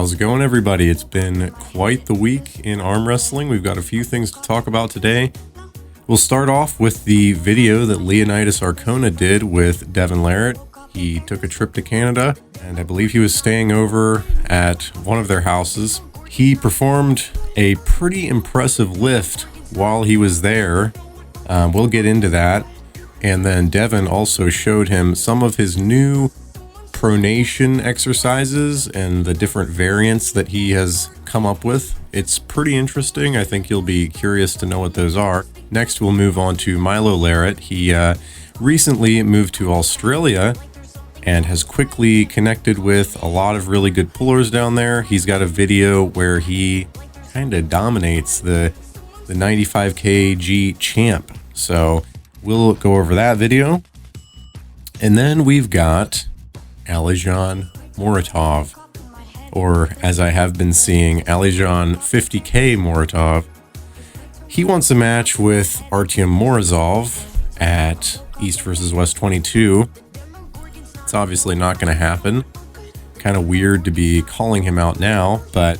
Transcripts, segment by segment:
How's it going, everybody? It's been quite the week in arm wrestling. We've got a few things to talk about today. We'll start off with the video that Leonidas Arcona did with Devon. He took a trip to Canada, and I believe he was staying over at one of their houses. He performed a pretty impressive lift while he was there. We'll get into that. And then Devon also showed him some of his new pronation exercises and the different variants that he has come up with. It's pretty interesting. I think you'll be curious to know what those are. Next, we'll move on to Milo. He recently moved to Australia and has quickly connected with a lot of really good pullers down there. He's got a video where he kind of dominates the 95 kg champ. So we'll go over that video. And then we've got Alizhan Muratov, or as I have been seeing, Alizhan 50K Muratov. He wants a match with Artyom at East vs. West 22. It's obviously not going to happen. Kind of weird to be calling him out now, but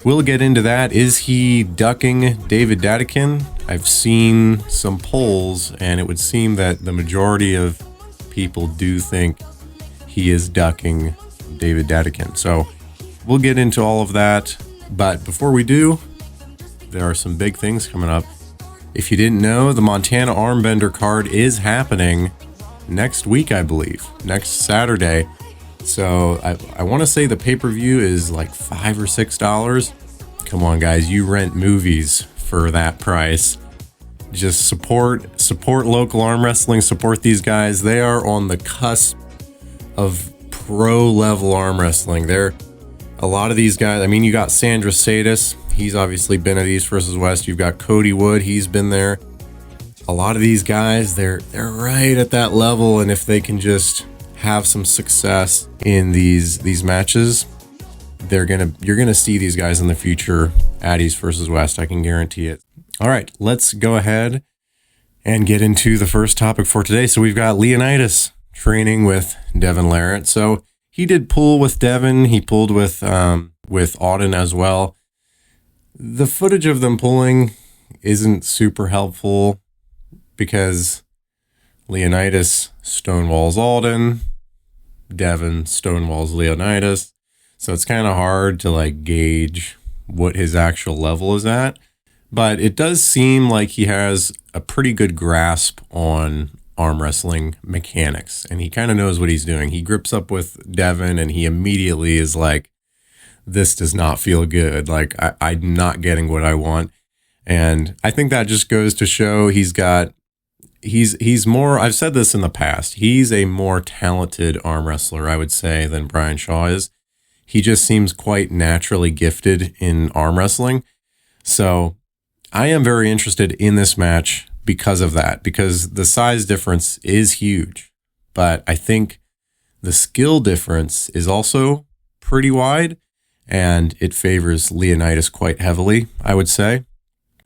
we'll get into that. Is he ducking David Dadikin? I've seen some polls, and it would seem that the majority of people do think he is ducking David Dadikin. So we'll get into all of that. But before we do, there are some big things coming up. If you didn't know, the Montana Armbender card is happening next week, I believe, next Saturday. So I want to say the pay-per-view is like $5 or $6. Come on, guys, you rent movies for that price. Just support local arm wrestling, support these guys. They are on the cusp of pro level arm wrestling. They're a lot of these guys. I mean, you got Sandra Sadis. He's obviously been at East vs. West. You've got Cody Wood. He's been there. A lot of these guys, they're right at that level. And if they can just have some success in these matches, you're gonna see these guys in the future at East vs. West. I can guarantee it. All right, let's go ahead and get into the first topic for today. So we've got Leonidas training with Devon. So he did pull with Devon. He pulled with Auden as well. The footage of them pulling isn't super helpful because Leonidas stonewalls Auden, Devon stonewalls Leonidas. So it's kind of hard to gauge what his actual level is at. But it does seem like he has a pretty good grasp on arm wrestling mechanics, and he kind of knows what he's doing. He grips up with Devon, and he immediately is like, this does not feel good. I'm not getting what I want. And I think that just goes to show he's more, I've said this in the past, he's a more talented arm wrestler, I would say, than Brian Shaw is. He just seems quite naturally gifted in arm wrestling. So I am very interested in this match because of that, because the size difference is huge, but I think the skill difference is also pretty wide, and it favors Leonidas quite heavily, I would say.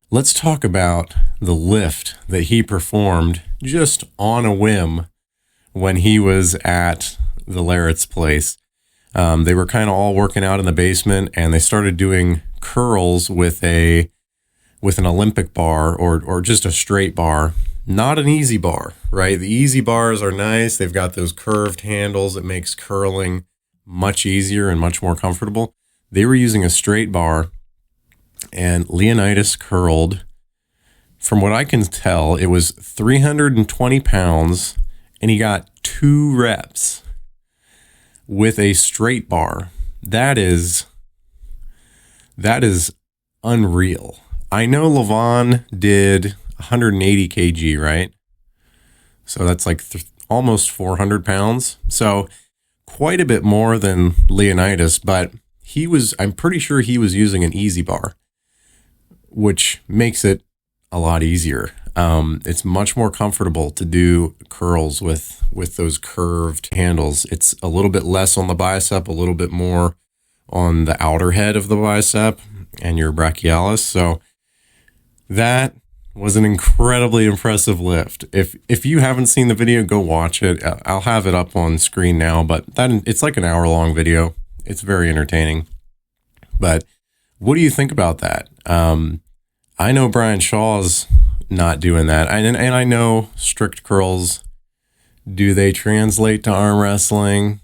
Let's talk about the lift that he performed just on a whim when he was at the Larrett's place. They were kind of all working out in the basement, and they started doing curls with an Olympic bar or just a straight bar, not an easy bar, right? The easy bars are nice. They've got those curved handles. It makes curling much easier and much more comfortable. They were using a straight bar, and Leonidas curled, from what I can tell, it was 320 pounds, and he got 2 reps with a straight bar. That is unreal. I know Levon did 180 kg, right? So that's like almost 400 pounds. So quite a bit more than Leonidas, but I'm pretty sure he was using an easy bar, which makes it a lot easier. It's much more comfortable to do curls with those curved handles. It's a little bit less on the bicep, a little bit more on the outer head of the bicep and your brachialis. So that was an incredibly impressive lift. If you haven't seen the video, go watch it. I'll have it up on screen now, but it's like an hour-long video. It's very entertaining. But what do you think about that? I know Brian Shaw's not doing that. And I know strict curls, do they translate to arm wrestling?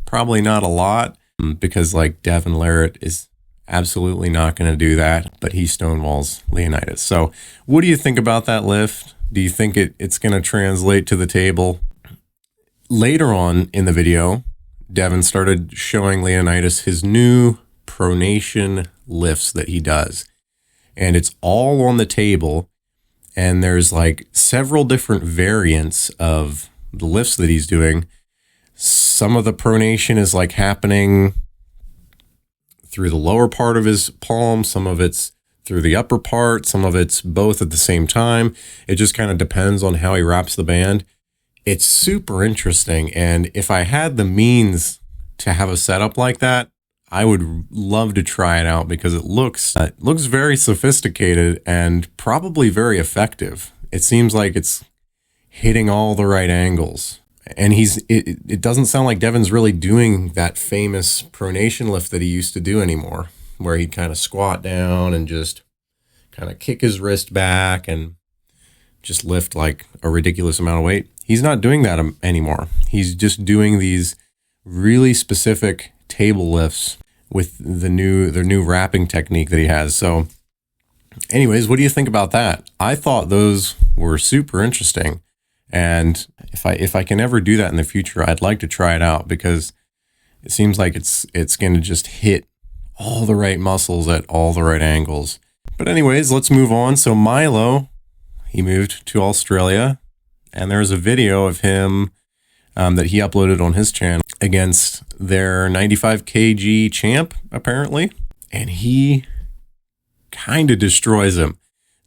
Probably not a lot, because like Devon Larratt is absolutely not going to do that, but he stonewalls Leonidas. So what do you think about that lift? Do you think it's going to translate to the table? Later on in the video, Devon started showing Leonidas his new pronation lifts that he does. And it's all on the table. And there's like several different variants of the lifts that he's doing. Some of the pronation is like happening through the lower part of his palm. Some of it's through the upper part. Some of it's both at the same time. It just kind of depends on how he wraps the band. It's super interesting. And if I had the means to have a setup like that, I would love to try it out, because it looks very sophisticated and probably very effective. It seems like it's hitting all the right angles. And it doesn't sound like Devon's really doing that famous pronation lift that he used to do anymore, where he'd kind of squat down and just kind of kick his wrist back and just lift like a ridiculous amount of weight. He's not doing that anymore. He's just doing these really specific table lifts with the new wrapping technique that he has. So anyways, what do you think about that? I thought those were super interesting. And if I can ever do that in the future, I'd like to try it out, because it seems like it's going to just hit all the right muscles at all the right angles. But anyways, let's move on. So Milo, he moved to Australia, and there's a video of him that he uploaded on his channel against their 95 kg champ, apparently. And he kind of destroys him.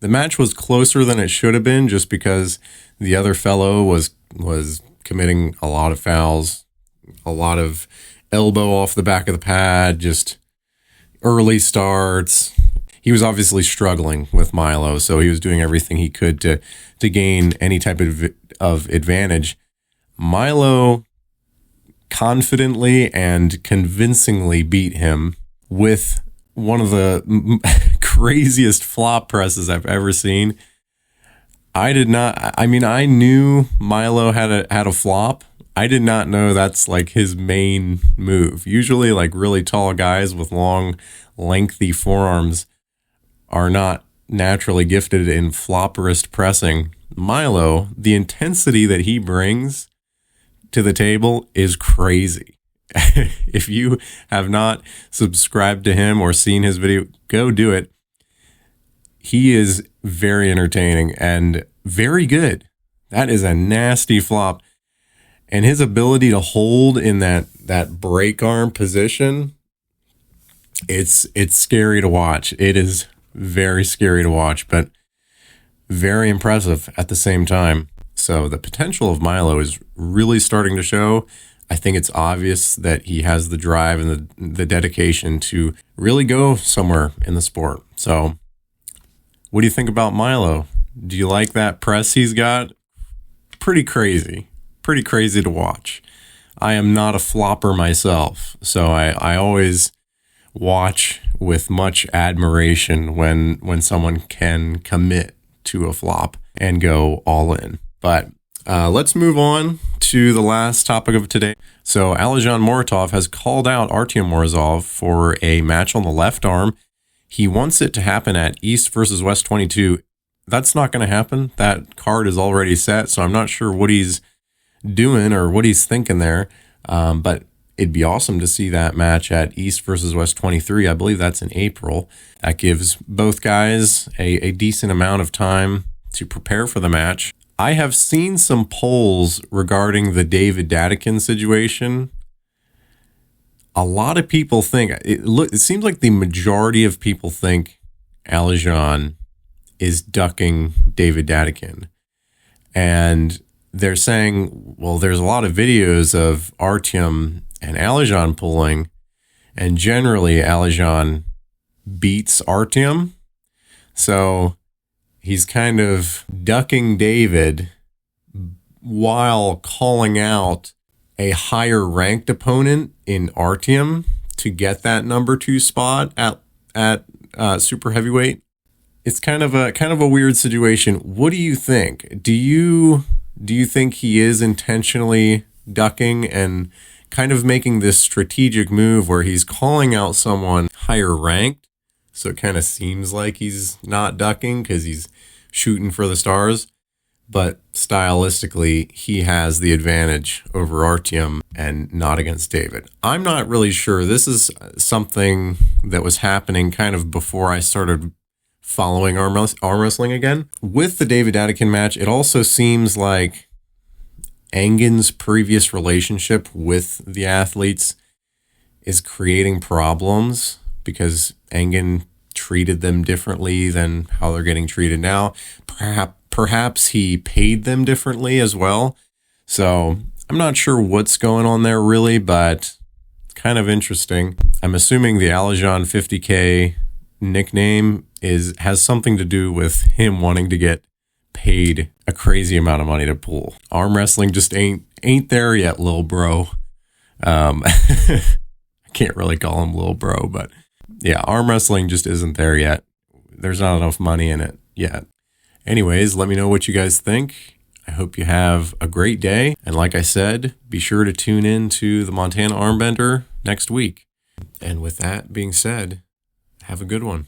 The match was closer than it should have been, just because the other fellow was committing a lot of fouls, a lot of elbow off the back of the pad, just early starts. He was obviously struggling with Milo, so he was doing everything he could to gain any type of advantage. Milo confidently and convincingly beat him with one of the craziest flop presses I've ever seen. I knew Milo had a flop. I did not know that's like his main move. Usually like really tall guys with long, lengthy forearms are not naturally gifted in flop wrist pressing. Milo, the intensity that he brings to the table is crazy. If you have not subscribed to him or seen his video, go do it. He is very entertaining and very good. That is a nasty flop. And his ability to hold in that break arm position, it's scary to watch. It is very scary to watch, but very impressive at the same time. So the potential of Milo is really starting to show. I think it's obvious that he has the drive and the dedication to really go somewhere in the sport. So what do you think about Milo? Do you like that press he's got? Pretty crazy to watch. I am not a flopper myself, so I always watch with much admiration when someone can commit to a flop and go all in. But let's move on to the last topic of today. So Alizhan Muratov has called out Artyom Morozov for a match on the left arm. He wants it to happen at East versus West 22. That's not going to happen. That card is already set, so I'm not sure what he's doing or what he's thinking there. But it'd be awesome to see that match at East versus West 23. I believe that's in April. That gives both guys a decent amount of time to prepare for the match. I have seen some polls regarding the David Dadikin situation. A lot of people think, it seems like the majority of people think Alizhan is ducking David Dadikin. And they're saying, well, there's a lot of videos of Artyom and Alizhan pulling, and generally Alizhan beats Artyom. So he's kind of ducking David while calling out a higher ranked opponent in Artyom to get that number 2 spot at super heavyweight. It's kind of a weird situation. What do you think? Do you think he is intentionally ducking and kind of making this strategic move where he's calling out someone higher ranked, so it kind of seems like he's not ducking because he's shooting for the stars, but stylistically he has the advantage over Artyom and not against David? I'm not really sure. This is something that was happening kind of before I started following arm wrestling again. With the David Adakin match, it also seems like Engin's previous relationship with the athletes is creating problems because Engin treated them differently than how they're getting treated now. Perhaps he paid them differently as well. So I'm not sure what's going on there really, but it's kind of interesting. I'm assuming the Alizhan 50K nickname has something to do with him wanting to get paid a crazy amount of money to pull. Arm wrestling just ain't there yet, lil bro. I can't really call him lil bro, but yeah, arm wrestling just isn't there yet. There's not enough money in it yet. Anyways, let me know what you guys think. I hope you have a great day. And like I said, be sure to tune in to the Montana Armbender next week. And with that being said, have a good one.